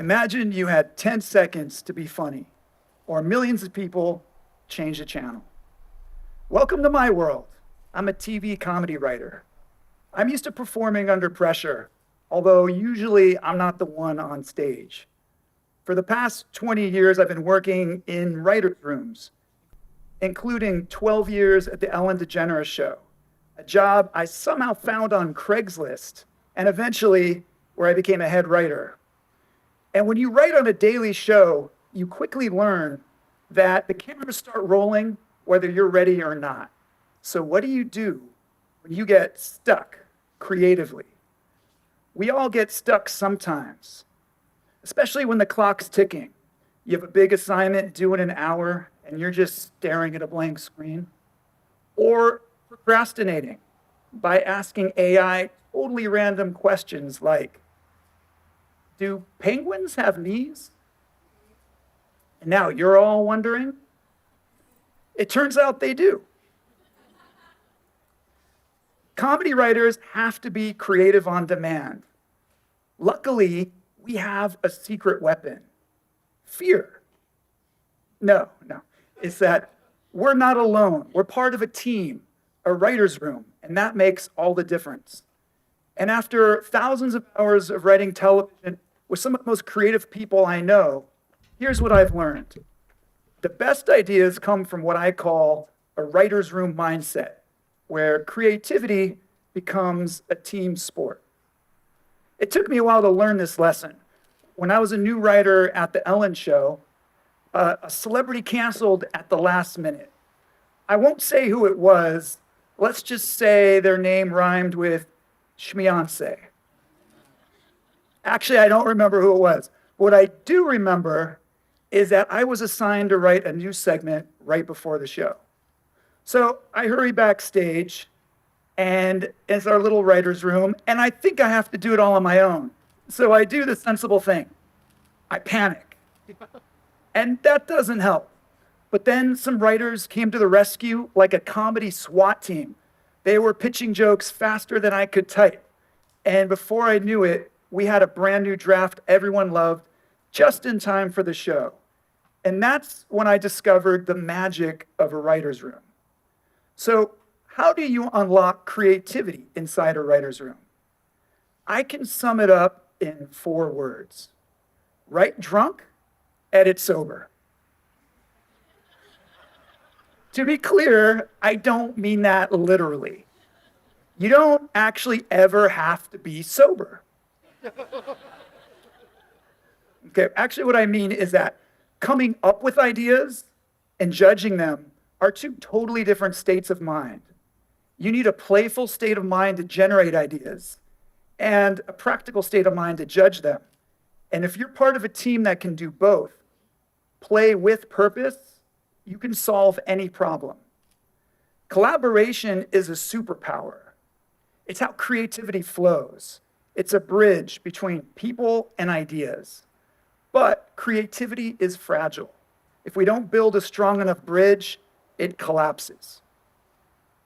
Imagine you had 10 seconds to be funny, or millions of people change the channel. Welcome to my world. I'm a TV comedy writer. I'm used to performing under pressure, although usually I'm not the one on stage. For the past 20 years, I've been working in writers' rooms, including 12 years at the Ellen DeGeneres Show, a job I somehow found on Craigslist, and eventually where I became a head writer. And when you write on a daily show, you quickly learn that the cameras start rolling whether you're ready or not. So what do you do when you get stuck creatively? We all get stuck sometimes, especially when the clock's ticking. You have a big assignment due in an hour and you're just staring at a blank screen. Or procrastinating by asking AI totally random questions like, do penguins have knees? And now you're all wondering? It turns out they do. Comedy writers have to be creative on demand. Luckily, we have a secret weapon: fear. No. It's that we're not alone. We're part of a team, a writer's room, and that makes all the difference. And after thousands of hours of writing television with some of the most creative people I know, here's what I've learned. The best ideas come from what I call a writer's room mindset, where creativity becomes a team sport. It took me a while to learn this lesson. When I was a new writer at the Ellen Show, a celebrity canceled at the last minute. I won't say who it was. Let's just say their name rhymed with Schmeonce. Actually, I don't remember who it was. What I do remember is that I was assigned to write a new segment right before the show. So I hurry backstage, and it's our little writer's room, and I think I have to do it all on my own. So I do the sensible thing. I panic. And that doesn't help. But then some writers came to the rescue like a comedy SWAT team. They were pitching jokes faster than I could type. And before I knew it, we had a brand new draft everyone loved, just in time for the show. And that's when I discovered the magic of a writer's room. So how do you unlock creativity inside a writer's room? I can sum it up in 4 words. Write drunk, edit sober. To be clear, I don't mean that literally. You don't actually ever have to be sober. Okay, actually what I mean is that coming up with ideas and judging them are 2 totally different states of mind. You need a playful state of mind to generate ideas and a practical state of mind to judge them. And if you're part of a team that can do both, play with purpose, you can solve any problem. Collaboration is a superpower. It's how creativity flows. It's a bridge between people and ideas. But creativity is fragile. If we don't build a strong enough bridge, it collapses.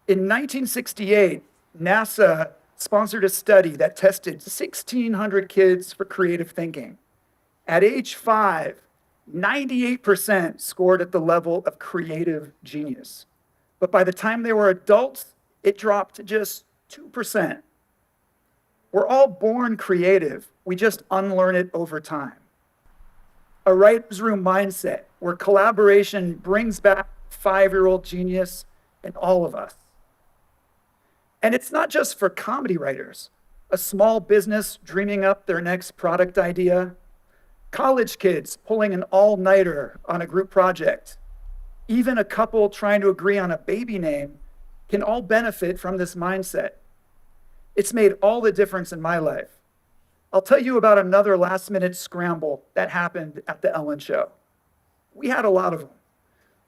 In 1968, NASA sponsored a study that tested 1,600 kids for creative thinking. At age 5, 98% scored at the level of creative genius. But by the time they were adults, it dropped to just 2%. We're all born creative. We just unlearn it over time. A writer's room mindset where collaboration brings back 5-year-old genius in all of us. And it's not just for comedy writers, a small business dreaming up their next product idea, college kids pulling an all-nighter on a group project, even a couple trying to agree on a baby name can all benefit from this mindset. It's made all the difference in my life. I'll tell you about another last-minute scramble that happened at the Ellen Show. We had a lot of them.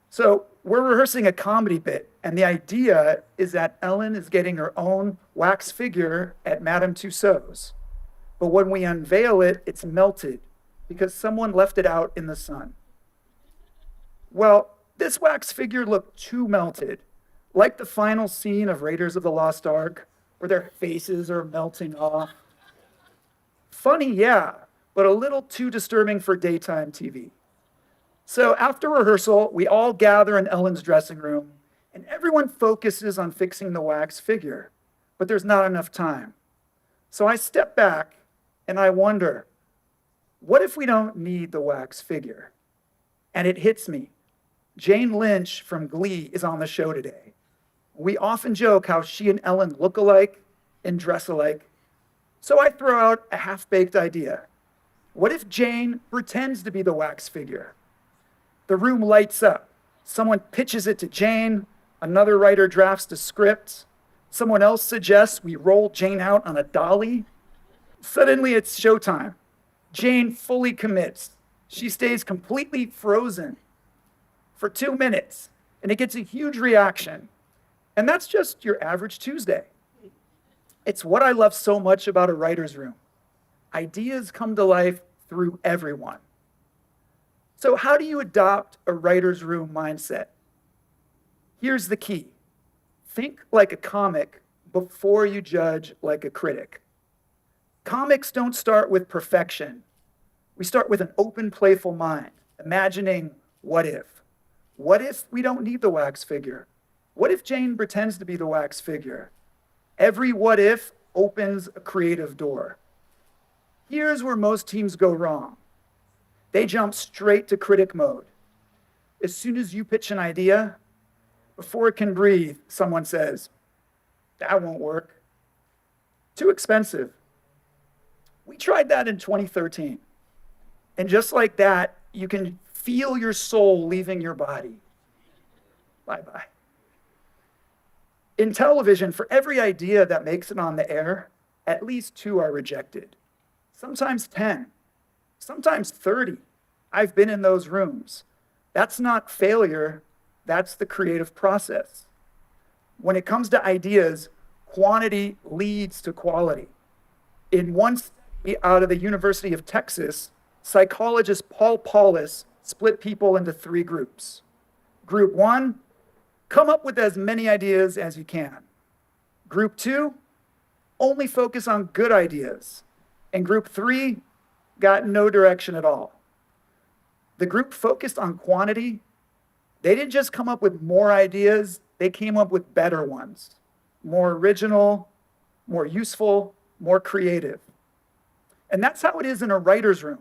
So we're rehearsing a comedy bit, and the idea is that Ellen is getting her own wax figure at Madame Tussauds. But when we unveil it, it's melted because someone left it out in the sun. Well, this wax figure looked too melted, like the final scene of Raiders of the Lost Ark, where their faces are melting off. Funny, yeah, but a little too disturbing for daytime TV. So after rehearsal, we all gather in Ellen's dressing room, and everyone focuses on fixing the wax figure, but there's not enough time. So I step back and I wonder, what if we don't need the wax figure? And it hits me. Jane Lynch from Glee is on the show today. We often joke how she and Ellen look alike and dress alike. So I throw out a half-baked idea. What if Jane pretends to be the wax figure? The room lights up. Someone pitches it to Jane. Another writer drafts the script. Someone else suggests we roll Jane out on a dolly. Suddenly it's showtime. Jane fully commits. She stays completely frozen for 2 minutes, and it gets a huge reaction. And that's just your average Tuesday. It's what I love so much about a writer's room. Ideas come to life through everyone. So how do you adopt a writer's room mindset? Here's the key. Think like a comic before you judge like a critic. Comics don't start with perfection. We start with an open, playful mind, imagining what if. What if we don't need the wax figure? What if Jane pretends to be the wax figure? Every what if opens a creative door. Here's where most teams go wrong. They jump straight to critic mode. As soon as you pitch an idea, before it can breathe, someone says, that won't work. Too expensive. We tried that in 2013. And just like that, you can feel your soul leaving your body. Bye-bye. In television, for every idea that makes it on the air, at least 2 are rejected. Sometimes 10, sometimes 30. I've been in those rooms. That's not failure, that's the creative process. When it comes to ideas, quantity leads to quality. In one study out of the University of Texas, psychologist Paul Paulus split people into 3 groups. Group 1, come up with as many ideas as you can. Group 2, only focus on good ideas. And group 3 got no direction at all. The group focused on quantity. They didn't just come up with more ideas, they came up with better ones. More original, more useful, more creative. And that's how it is in a writer's room.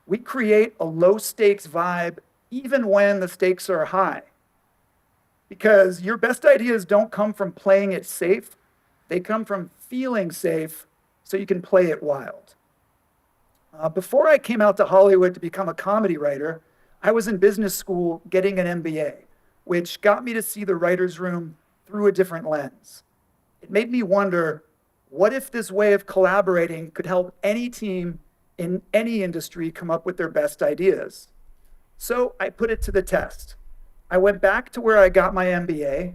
We create a low-stakes vibe even when the stakes are high. Because your best ideas don't come from playing it safe. They come from feeling safe so you can play it wild. Before I came out to Hollywood to become a comedy writer, I was in business school getting an MBA, which got me to see the writer's room through a different lens. It made me wonder, what if this way of collaborating could help any team in any industry come up with their best ideas? So I put it to the test. I went back to where I got my MBA,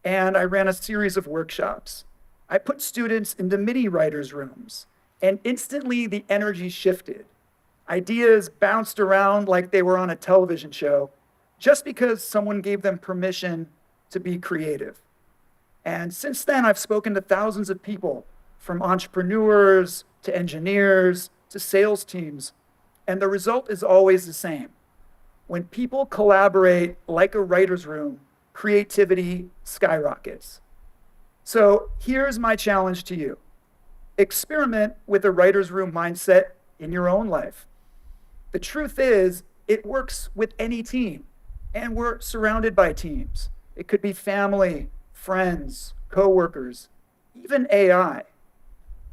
and I ran a series of workshops. I put students into mini writers' rooms, and instantly the energy shifted. Ideas bounced around like they were on a television show, just because someone gave them permission to be creative. And since then, I've spoken to thousands of people, from entrepreneurs to engineers to sales teams, and the result is always the same. When people collaborate like a writer's room, creativity skyrockets. So here's my challenge to you. Experiment with a writer's room mindset in your own life. The truth is, it works with any team, and we're surrounded by teams. It could be family, friends, coworkers, even AI.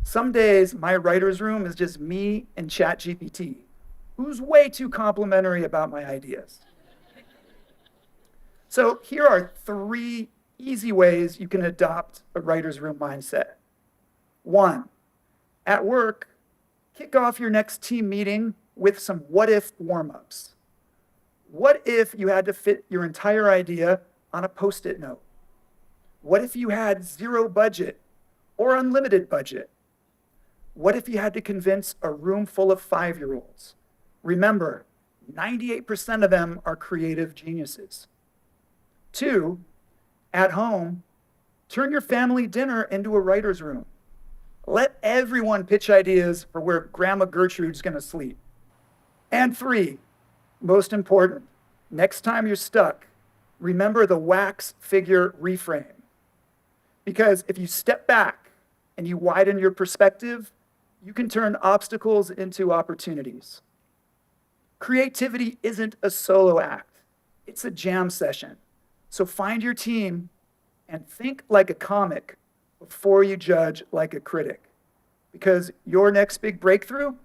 Some days, my writer's room is just me and ChatGPT, who's way too complimentary about my ideas. So here are 3 easy ways you can adopt a writer's room mindset. 1, at work, kick off your next team meeting with some what-if warm-ups. What if you had to fit your entire idea on a Post-it note? What if you had 0 budget or unlimited budget? What if you had to convince a room full of 5-year-olds? Remember, 98% of them are creative geniuses. 2, at home, turn your family dinner into a writer's room. Let everyone pitch ideas for where Grandma Gertrude's going to sleep. And 3, most important, next time you're stuck, remember the wax figure reframe. Because if you step back and you widen your perspective, you can turn obstacles into opportunities. Creativity isn't a solo act, it's a jam session. So find your team and think like a comic before you judge like a critic. Because your next big breakthrough,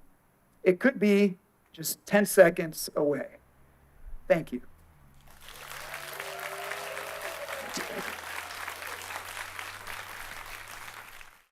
it could be just 10 seconds away. Thank you.